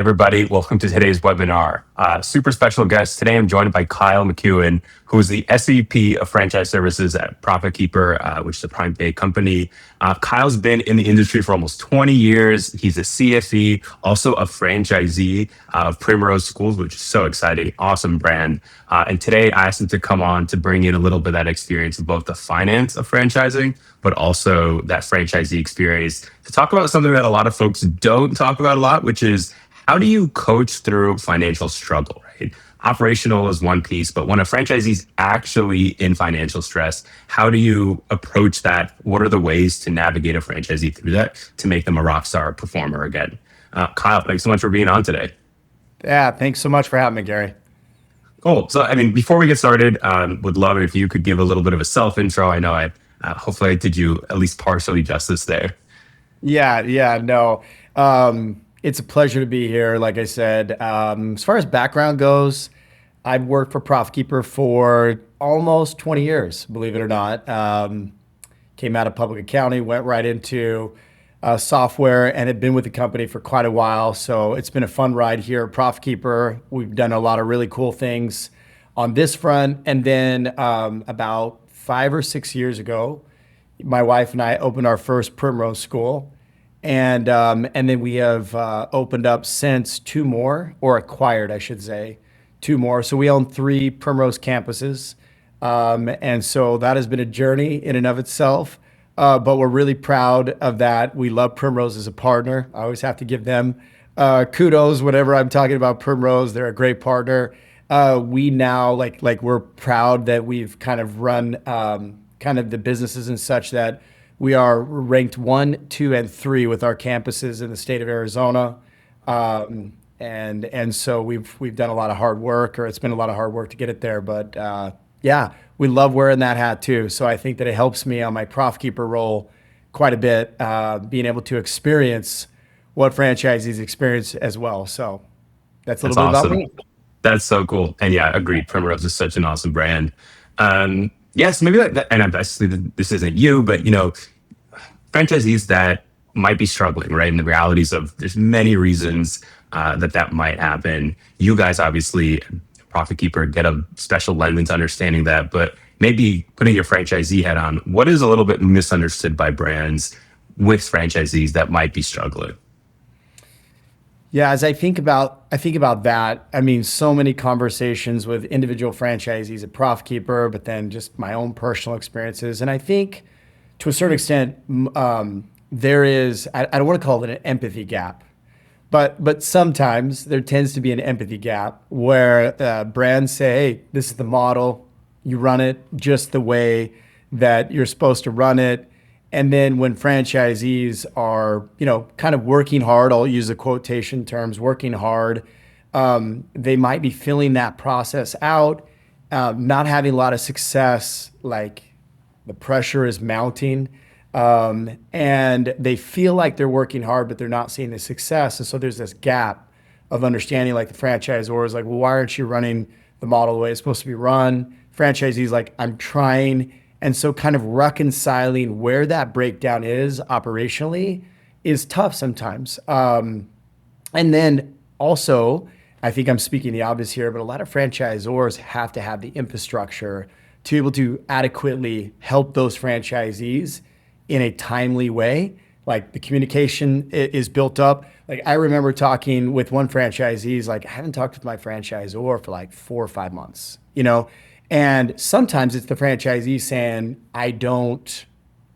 Everybody, welcome to today's webinar. Super special guest. Today I'm joined by Kyle McEuen, who is the SVP of Franchise Services at ProfitKeeper, which is a prime pay company. Kyle's been in the industry for almost 20 years. He's a CFE, also a franchisee of Primrose Schools, which is so exciting. Awesome brand. And today I asked him to come on to bring in a little bit of that experience of both the finance of franchising, but also that franchisee experience to talk about something that a lot of folks don't talk about a lot, which is how do you coach through financial struggle, right? Operational is one piece, but when a franchisee is actually in financial stress, how do you approach that? What are the ways to navigate a franchisee through that to make them a rock star performer again? Kyle, thanks so much for being on today. Yeah, thanks so much for having me, Gary. Cool. So, before we get started, would love it if you could give a little bit of a self intro. I know hopefully I did you at least partially justice there. No. It's a pleasure to be here. Like I said, as far as background goes, I've worked for ProfitKeeper for almost 20 years, believe it or not. Came out of public accounting, went right into software, and had been with the company for quite a while. So it's been a fun ride here at ProfitKeeper. We've done a lot of really cool things on this front. And then about 5 or 6 years ago, my wife and I opened our first Primrose School. And then we have opened up since 2 more, or acquired, I should say, 2 more. So we own 3 Primrose campuses. And so that has been a journey in and of itself. But we're really proud of that. We love Primrose as a partner. I always have to give them kudos whenever I'm talking about Primrose. They're a great partner. We now, we're proud that we've kind of run kind of the businesses and such that we are ranked 1, 2, and 3 with our campuses in the state of Arizona, and so we've done a lot of hard work, or it's been a lot of hard work to get it there. But yeah, we love wearing that hat too. So I think that it helps me on my ProfitKeeper role quite a bit, being able to experience what franchisees experience as well. So that's a little bit awesome. about me. That's so cool. And yeah, agreed. Primrose is such an awesome brand. Yes, maybe and obviously this isn't you, but franchisees that might be struggling, right? And the realities of there's many reasons that might happen. You guys obviously, ProfitKeeper, get a special lens into understanding that, but maybe putting your franchisee hat on, what is a little bit misunderstood by brands with franchisees that might be struggling? Yeah, as I think about that, so many conversations with individual franchisees at ProfitKeeper, but then just my own personal experiences. And I think to a certain extent, there is, I don't want to call it an empathy gap, but sometimes there tends to be an empathy gap where brands say, hey, this is the model, you run it just the way that you're supposed to run it. And then when franchisees are, kind of working hard, I'll use the quotation terms, working hard, they might be filling that process out, not having a lot of success, like the pressure is mounting, and they feel like they're working hard, but they're not seeing the success. And so there's this gap of understanding, like the franchisor is like, well, why aren't you running the model the way it's supposed to be run? Franchisees like, I'm trying. And so kind of reconciling where that breakdown is operationally is tough sometimes. And then also, I think I'm speaking the obvious here, but a lot of franchisors have to have the infrastructure to be able to adequately help those franchisees in a timely way. Like the communication is built up. Like I remember talking with one franchisee, like I haven't talked with my franchisor for like 4 or 5 months, And sometimes it's the franchisee saying, I don't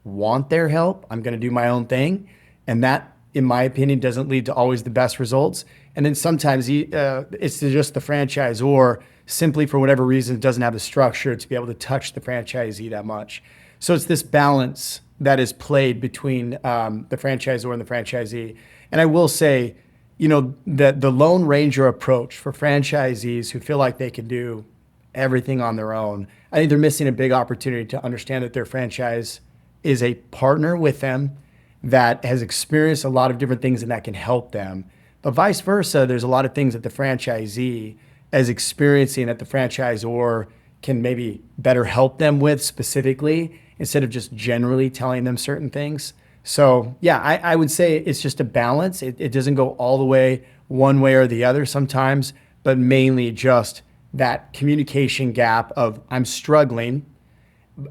want their help. I'm going to do my own thing. And that, in my opinion, doesn't lead to always the best results. And then sometimes it's just the franchisor simply for whatever reason doesn't have the structure to be able to touch the franchisee that much. So it's this balance that is played between the franchisor and the franchisee. And I will say, that the Lone Ranger approach for franchisees who feel like they can do everything on their own, I think they're missing a big opportunity to understand that their franchise is a partner with them that has experienced a lot of different things and that can help them. But vice versa, there's a lot of things that the franchisee is experiencing that the franchisor can maybe better help them with specifically instead of just generally telling them certain things. So yeah, I would say it's just a balance. It doesn't go all the way one way or the other sometimes, but mainly just that communication gap of I'm struggling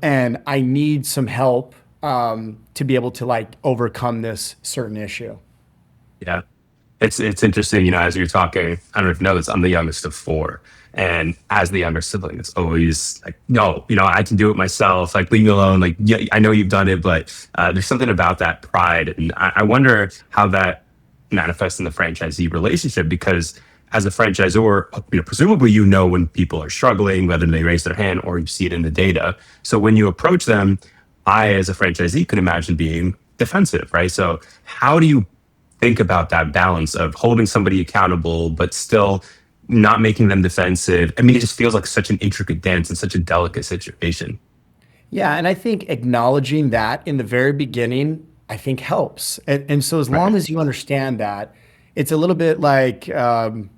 and I need some help to be able to like overcome this certain issue. Yeah. It's interesting, as you're talking, I don't know if you know this, I'm the youngest of four. And as the younger sibling, it's always like, no, I can do it myself. Like, leave me alone. Like, yeah, I know you've done it, but there's something about that pride. And I wonder how that manifests in the franchisee relationship, because as a franchisor, presumably when people are struggling, whether they raise their hand or you see it in the data. So when you approach them, I, as a franchisee, could imagine being defensive, right? So how do you think about that balance of holding somebody accountable, but still not making them defensive? I mean, it just feels like such an intricate dance and such a delicate situation. Yeah, and I think acknowledging that in the very beginning, I think helps. And so as long Right. as you understand that, it's a little bit like, I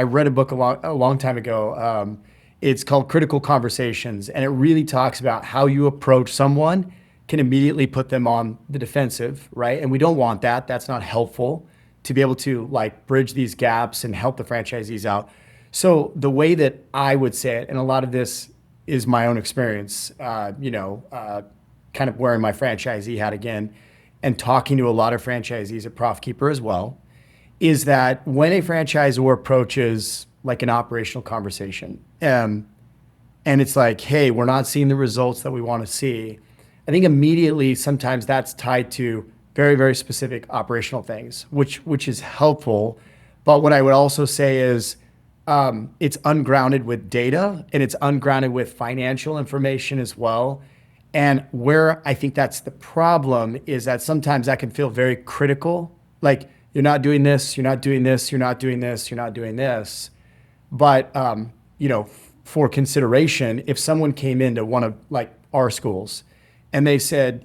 read a book a long time ago. It's called Critical Conversations, and it really talks about how you approach someone can immediately put them on the defensive, right? And we don't want that. That's not helpful to be able to like bridge these gaps and help the franchisees out. So the way that I would say it, and a lot of this is my own experience, kind of wearing my franchisee hat again and talking to a lot of franchisees at ProfitKeeper as well, is that when a franchisor approaches like an operational conversation, and it's like, hey, we're not seeing the results that we want to see, I think immediately sometimes that's tied to very, very specific operational things, which is helpful. But what I would also say is it's ungrounded with data and it's ungrounded with financial information as well. And where I think that's the problem is that sometimes that can feel very critical. Like you're not doing this, you're not doing this, you're not doing this, you're not doing this. But for consideration, if someone came into one of like our schools and they said,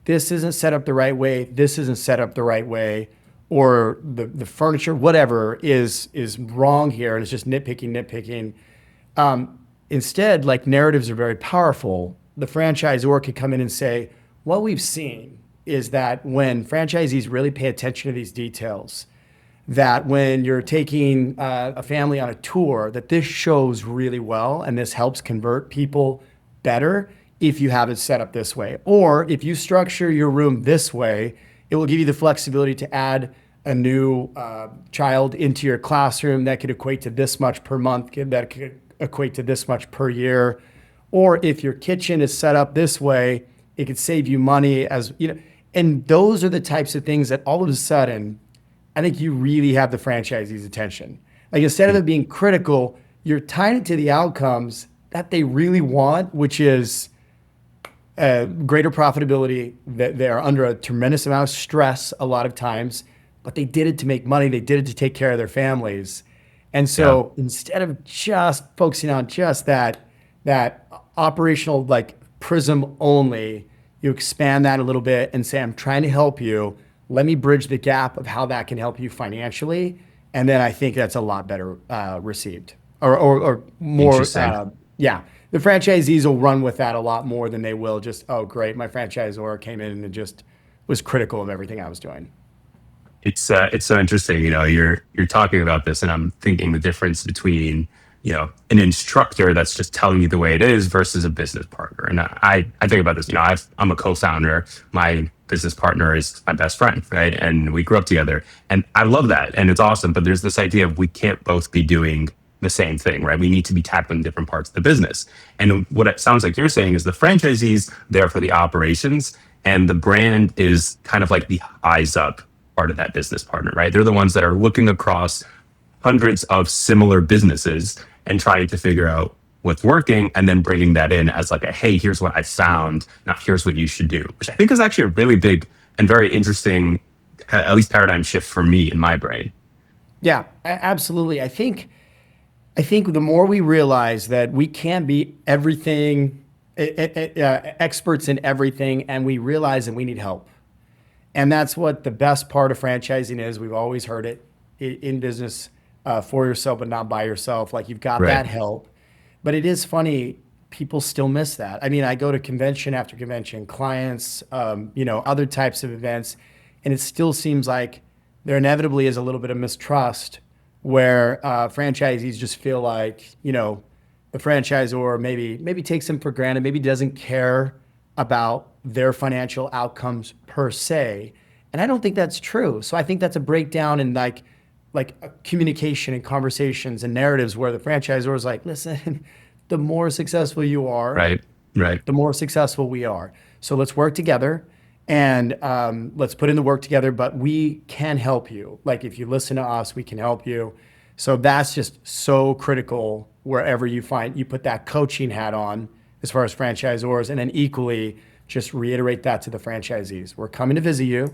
this isn't set up the right way, this isn't set up the right way, or the furniture, whatever is wrong here, and it's just nitpicking. Instead, like narratives are very powerful. The franchisor could come in and say, what we've seen is that when franchisees really pay attention to these details, that when you're taking a family on a tour, that this shows really well and this helps convert people better if you have it set up this way. Or if you structure your room this way, it will give you the flexibility to add a new child into your classroom that could equate to this much per month, that could equate to this much per year. Or if your kitchen is set up this way, it could save you money as. And those are the types of things that all of a sudden, I think you really have the franchisee's attention. Like instead of it being critical, you're tying it to the outcomes that they really want, which is greater profitability. That they are under a tremendous amount of stress a lot of times, but they did it to make money. They did it to take care of their families. And Yeah. so instead of just focusing on just that operational like prism only, you expand that a little bit and say, I'm trying to help you. Let me bridge the gap of how that can help you financially. And then I think that's a lot better received or more. Interesting. Yeah. The franchisees will run with that a lot more than they will just, oh, great. My franchisor came in and just was critical of everything I was doing. It's so interesting. You're talking about this, and I'm thinking the difference between an instructor that's just telling you the way it is versus a business partner. And I think about this. I'm a co-founder. My business partner is my best friend, right? And we grew up together, and I love that, and it's awesome. But there's this idea of we can't both be doing the same thing, right? We need to be tackling different parts of the business. And what it sounds like you're saying is the franchisees there for the operations, and the brand is kind of like the eyes up part of that business partner, right? They're the ones that are looking across hundreds of similar businesses and trying to figure out what's working and then bringing that in as like a, hey, here's what I found. Now here's what you should do, which I think is actually a really big and very interesting, at least paradigm shift for me in my brain. Yeah, absolutely. I think the more we realize that we can't be everything, experts in everything, and we realize that we need help. And that's what the best part of franchising is. We've always heard it in business, for yourself, but not by yourself. Like you've got Right. that help. But it is funny. people still miss that. I mean, I go to convention after convention, clients, other types of events, and it still seems like there inevitably is a little bit of mistrust where franchisees just feel like, the franchisor maybe takes them for granted, maybe doesn't care about their financial outcomes per se. And I don't think that's true. So I think that's a breakdown in communication and conversations and narratives where the franchisor is like, listen, the more successful you are, Right. Right. the more successful we are. So let's work together and let's put in the work together, but we can help you. Like if you listen to us, we can help you. So that's just so critical wherever you put that coaching hat on as far as franchisors, and then equally just reiterate that to the franchisees. We're coming to visit you.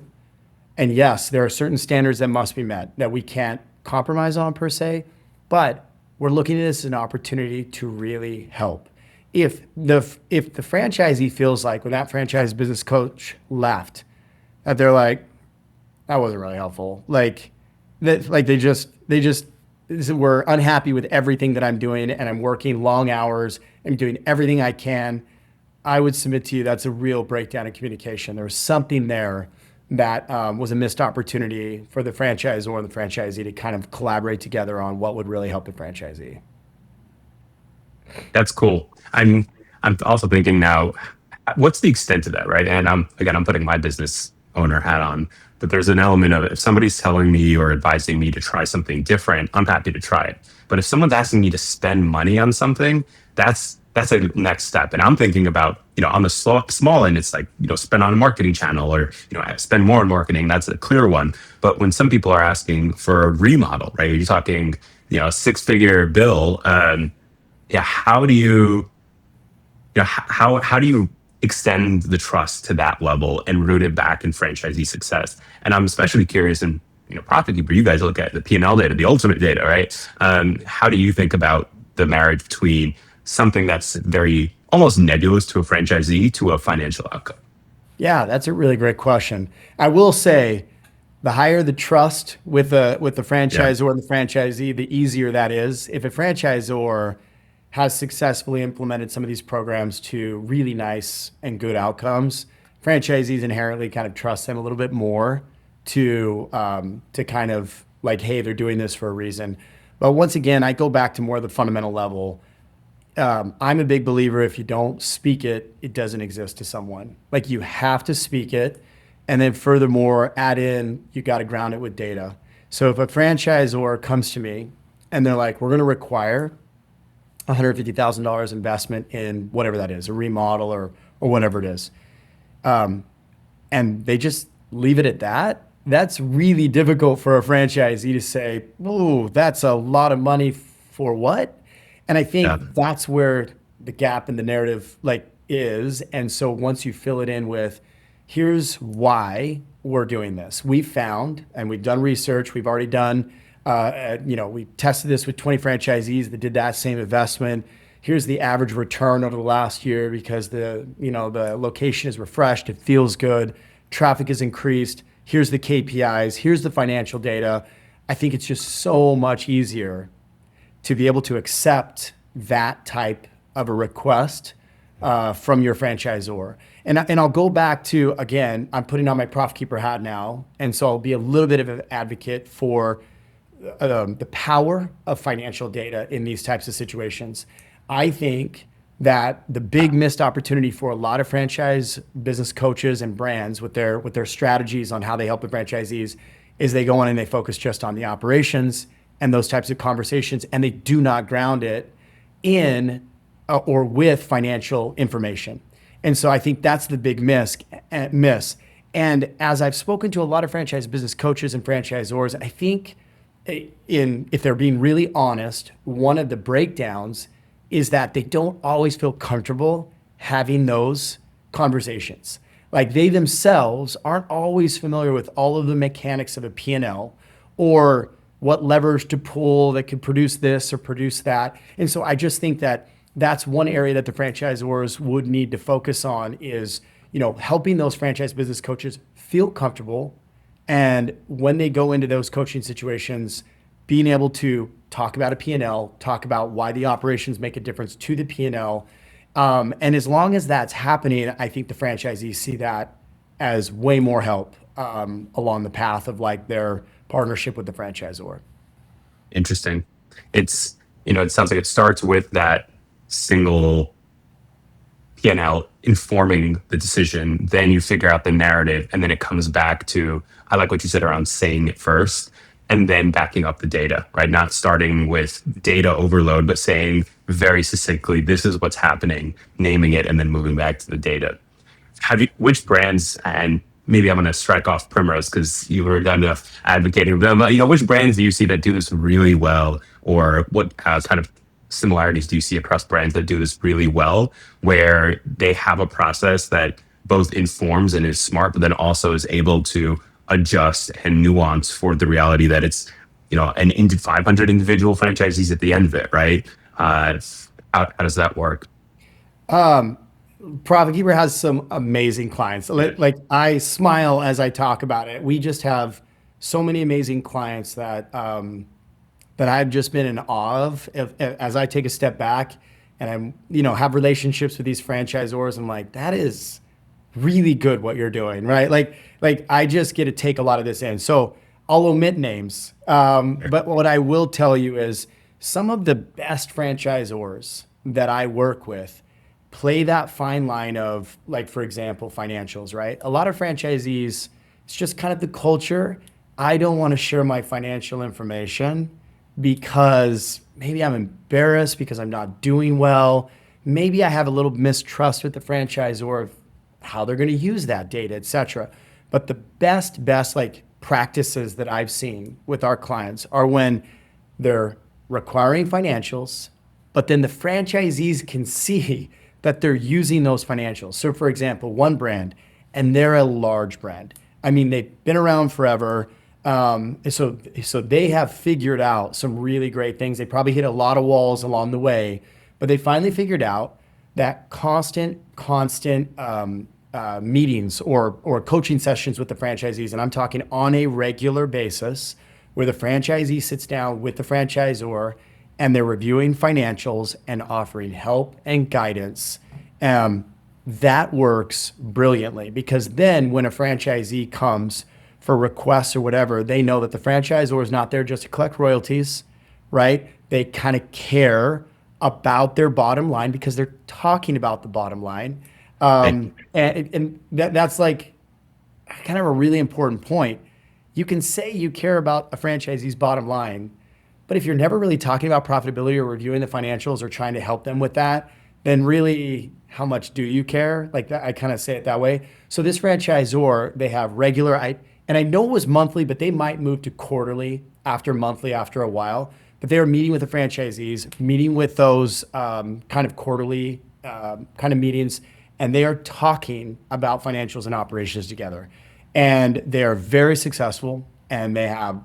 And yes, there are certain standards that must be met that we can't compromise on per se, but we're looking at this as an opportunity to really help. If the franchisee feels like when that franchise business coach left, that they're like, that wasn't really helpful. They just were unhappy with everything that I'm doing, and I'm working long hours and doing everything I can. I would submit to you that's a real breakdown in communication. There was something there that was a missed opportunity for the franchisor and the franchisee to kind of collaborate together on what would really help the franchisee. That's cool. I'm also thinking now, what's the extent of that, right? And I'm putting my business owner hat on, but there's an element of if somebody's telling me or advising me to try something different, I'm happy to try it. But if someone's asking me to spend money on something, that's a next step. And I'm thinking about, on the small end, it's like, spend on a marketing channel or, spend more on marketing. That's a clear one. But when some people are asking for a remodel, right? You're talking, a 6-figure bill. How do you, how do you extend the trust to that level and root it back in franchisee success? And I'm especially curious in, ProfitKeeper, you guys look at the P&L data, the ultimate data, right? How do you think about the marriage between something that's very almost nebulous to a franchisee to a financial outcome? Yeah, that's a really great question. I will say the higher the trust with the franchisor and the franchisee, the easier that is. If a franchisor has successfully implemented some of these programs to really nice and good outcomes, franchisees inherently kind of trust them a little bit more to kind of like, hey, they're doing this for a reason. But once again, I go back to more of the fundamental level. I'm a big believer if you don't speak it, it doesn't exist to someone. Like you have to speak it. And then furthermore, add in, you got to ground it with data. So if a franchisor comes to me and they're like, we're going to require $150,000 investment in whatever that is, a remodel or whatever it is, and they just leave it at that, that's really difficult for a franchisee to say, oh, that's a lot of money for what? And I think that's where the gap in the narrative is. And so once you fill it in with, here's why we're doing this. We found, and we've done research, we've already done, we tested this with 20 franchisees that did that same investment. Here's the average return over the last year because the location is refreshed, it feels good, traffic is increased. Here's the KPIs, here's the financial data. I think it's just so much easier to be able to accept that type of a request from your franchisor. And I'll go back to, again, I'm putting on my ProfitKeeper hat now, and so I'll be a little bit of an advocate for the power of financial data in these types of situations. I think that the big missed opportunity for a lot of franchise business coaches and brands with their strategies on how they help the franchisees is they go on and they focus just on the operations and those types of conversations, and they do not ground it in or with financial information. And so I think that's the big miss. And as I've spoken to a lot of franchise business coaches and franchisors, I think if they're being really honest, one of the breakdowns is that they don't always feel comfortable having those conversations. Like they themselves aren't always familiar with all of the mechanics of a P&L or what levers to pull that could produce this or produce that. And so I just think that that's one area that the franchisors would need to focus on is, helping those franchise business coaches feel comfortable. And when they go into those coaching situations, being able to talk about a P&L, talk about why the operations make a difference to the P&L, And as long as that's happening, I think the franchisees see that as way more help along the path of like their partnership with the franchisor. Interesting. It's, it sounds like it starts with that single P&L informing the decision. Then you figure out the narrative, and then it comes back to, I like what you said around saying it first, and then backing up the data, right? Not starting with data overload, but saying very succinctly, this is what's happening, naming it, and then moving back to the data. Which brands, and maybe I'm going to strike off Primrose because you were done enough advocating for them, which brands do you see that do this really well, or what kind of similarities do you see across brands that do this really well, where they have a process that both informs and is smart, but then also is able to adjust and nuance for the reality that it's, an into 500 individual franchisees at the end of it, right? How does that work? ProfitKeeper has some amazing clients. Yeah. Like I smile as I talk about it. We just have so many amazing clients that I've just been in awe of. As I take a step back and I'm, have relationships with these franchisors, I'm like, that is really good what you're doing, right? Like I just get to take a lot of this in. So I'll omit names, but what I will tell you is some of the best franchisors that I work with play that fine line of, like, for example, financials, right? A lot of franchisees, it's just kind of the culture. I don't want to share my financial information because maybe I'm embarrassed because I'm not doing well. Maybe I have a little mistrust with the franchisor of how they're going to use that data, et cetera. But the best like practices that I've seen with our clients are when they're requiring financials, but then the franchisees can see that they're using those financials. So for example, one brand, and they're a large brand. I mean, they've been around forever. So they have figured out some really great things. They probably hit a lot of walls along the way, but they finally figured out that constant meetings or coaching sessions with the franchisees, and I'm talking on a regular basis, where the franchisee sits down with the franchisor and they're reviewing financials and offering help and guidance. That works brilliantly, because then when a franchisee comes for requests or whatever, they know that the franchisor is not there just to collect royalties, right? They kind of care about their bottom line because they're talking about the bottom line. And that's like kind of a really important point. You can say you care about a franchisee's bottom line, but if you're never really talking about profitability or reviewing the financials or trying to help them with that, then really, how much do you care? Like that, I kind of say it that way. So this franchisor, they have regular, and I know it was monthly, but they might move to quarterly after monthly after a while. But they are meeting with the franchisees, meeting with those kind of quarterly kind of meetings, and they are talking about financials and operations together. And they are very successful, and they have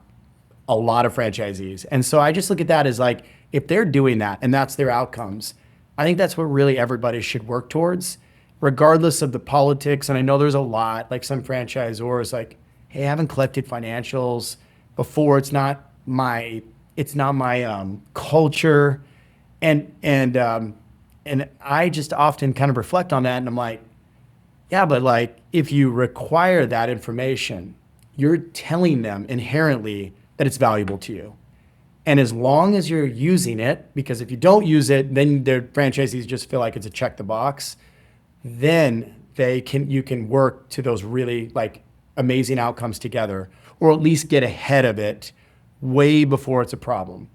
a lot of franchisees. And so I just look at that as like, if they're doing that and that's their outcomes, I think that's what really everybody should work towards, regardless of the politics. And I know there's a lot, like some franchisors like, hey, I haven't collected financials before. It's not my culture. And I just often kind of reflect on that, and I'm like, yeah, but like if you require that information, you're telling them inherently that it's valuable to you. And as long as you're using it, because if you don't use it, then their franchisees just feel like it's a check the box, then you can work to those really like amazing outcomes together, or at least get ahead of it way before it's a problem.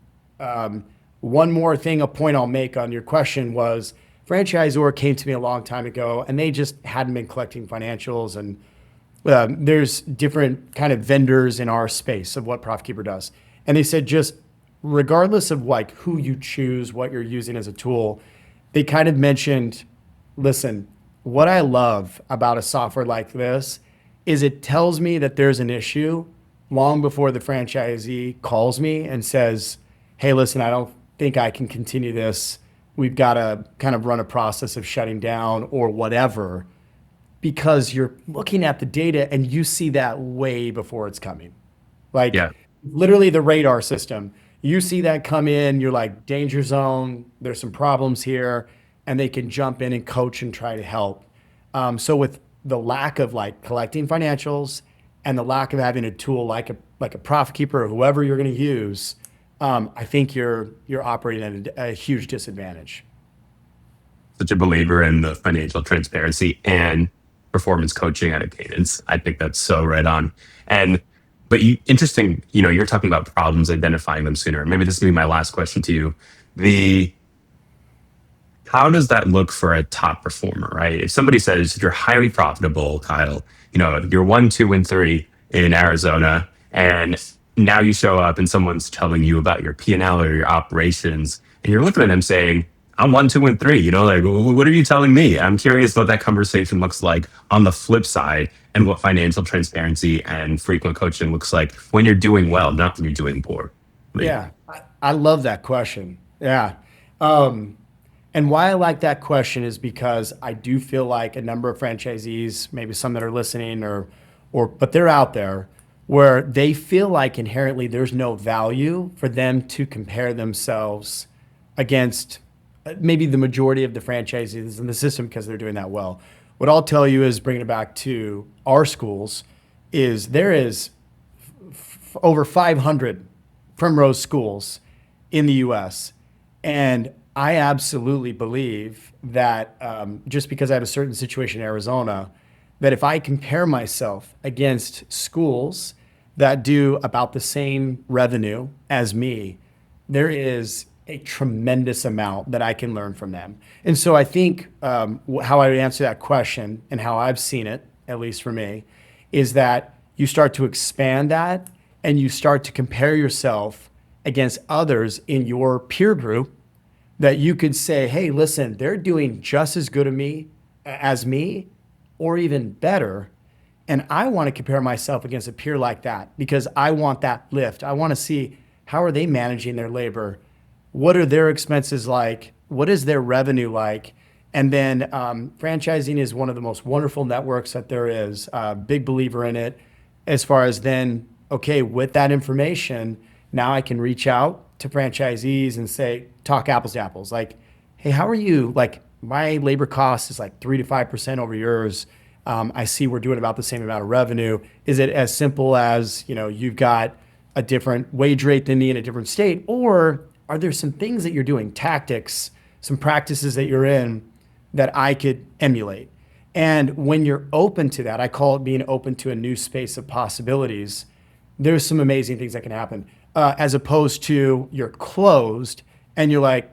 One more thing, a point I'll make on your question was, franchisor came to me a long time ago and they just hadn't been collecting financials, and there's different kind of vendors in our space of what ProfitKeeper does. And they said, just regardless of like who you choose, what you're using as a tool, they kind of mentioned, listen, what I love about a software like this is it tells me that there's an issue long before the franchisee calls me and says, hey, listen, I don't think I can continue this. We've got to kind of run a process of shutting down or whatever, because you're looking at the data and you see that way before it's coming. Like Yeah. literally the radar system. You see that come in, you're like, danger zone, there's some problems here. and they can jump in and coach and try to help. So with the lack of like collecting financials and the lack of having a tool like a ProfitKeeper or whoever you're going to use, I think you're operating at a huge disadvantage. Such a believer in the financial transparency and performance coaching at a cadence. I think that's so right on. And but interesting, you're talking about problems, identifying them sooner. Maybe this will be my last question to you. The How does that look for a top performer, right? If somebody says you're highly profitable, Kyle, you're 1, 2, and 3 in Arizona, and now you show up and someone's telling you about your P&L or your operations, and you're looking at them saying, I'm 1, 2, and 3, like, what are you telling me? I'm curious what that conversation looks like on the flip side and what financial transparency and frequent coaching looks like when you're doing well, not when you're doing poor. Yeah, I love that question. Yeah. And why I like that question is because I do feel like a number of franchisees, maybe some that are listening but they're out there where they feel like inherently there's no value for them to compare themselves against maybe the majority of the franchisees in the system because they're doing that well. What I'll tell you is bringing it back to our schools is there is over 500 Primrose Schools in the US. And I absolutely believe that just because I have a certain situation in Arizona, that if I compare myself against schools that do about the same revenue as me, there is a tremendous amount that I can learn from them. And so I think how I would answer that question and how I've seen it, at least for me, is that you start to expand that and you start to compare yourself against others in your peer group that you could say, hey, listen, they're doing just as good as me, or even better. And I want to compare myself against a peer like that because I want that lift. I want to see how are they managing their labor? What are their expenses like? What is their revenue like? And then franchising is one of the most wonderful networks that there is. Big believer in it. As far as then, okay, with that information, now I can reach out to franchisees and say, talk apples to apples. Like, hey, how are you? Like, my labor cost is like 3 to 5% over yours. I see we're doing about the same amount of revenue. Is it as simple as, you've got a different wage rate than me in a different state? Or are there some things that you're doing, tactics, some practices that you're in that I could emulate? And when you're open to that, I call it being open to a new space of possibilities. There's some amazing things that can happen. As opposed to you're closed and you're like,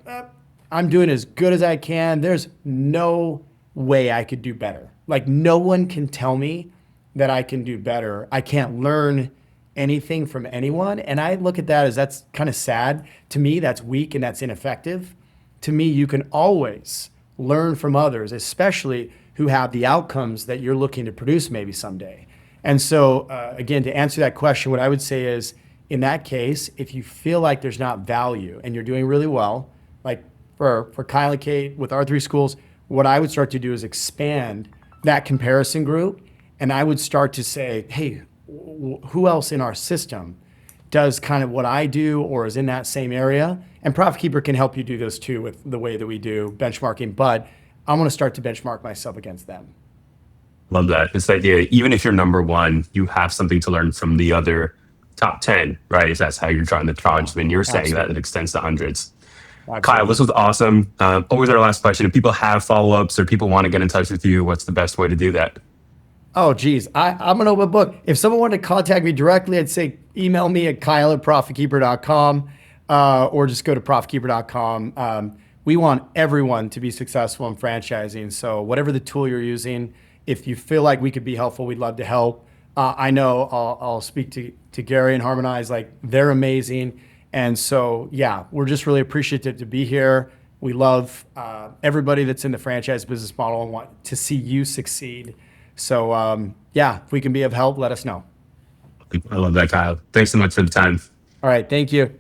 I'm doing as good as I can. There's no way I could do better. Like no one can tell me that I can do better. I can't learn anything from anyone. And I look at that as that's kind of sad. To me, that's weak and that's ineffective. To me, you can always learn from others, especially who have the outcomes that you're looking to produce maybe someday. And so again, to answer that question, what I would say is, in that case, if you feel like there's not value and you're doing really well, like for Kyle and Kate with our 3 schools, what I would start to do is expand that comparison group. And I would start to say, hey, who else in our system does kind of what I do or is in that same area? And ProfitKeeper can help you do this too with the way that we do benchmarking. But I'm going to start to benchmark myself against them. Love that. This idea, even if you're number 1, you have something to learn from the other top 10, right? If that's how you're drawing the charge, when you're saying that it extends to hundreds. Absolutely. Kyle, this was awesome. Always our last question. If people have follow-ups or people want to get in touch with you, what's the best way to do that? Oh, geez. I'm an open book. If someone wanted to contact me directly, I'd say email me at kyle@profitkeeper.com or just go to profitkeeper.com. We want everyone to be successful in franchising. So whatever the tool you're using, if you feel like we could be helpful, we'd love to help. I know I'll speak to Gary and Harmonize, like they're amazing. And so, yeah, we're just really appreciative to be here. We love everybody that's in the franchise business model and want to see you succeed. So, yeah, if we can be of help, let us know. I love that, Kyle. Thanks so much for the time. All right. Thank you.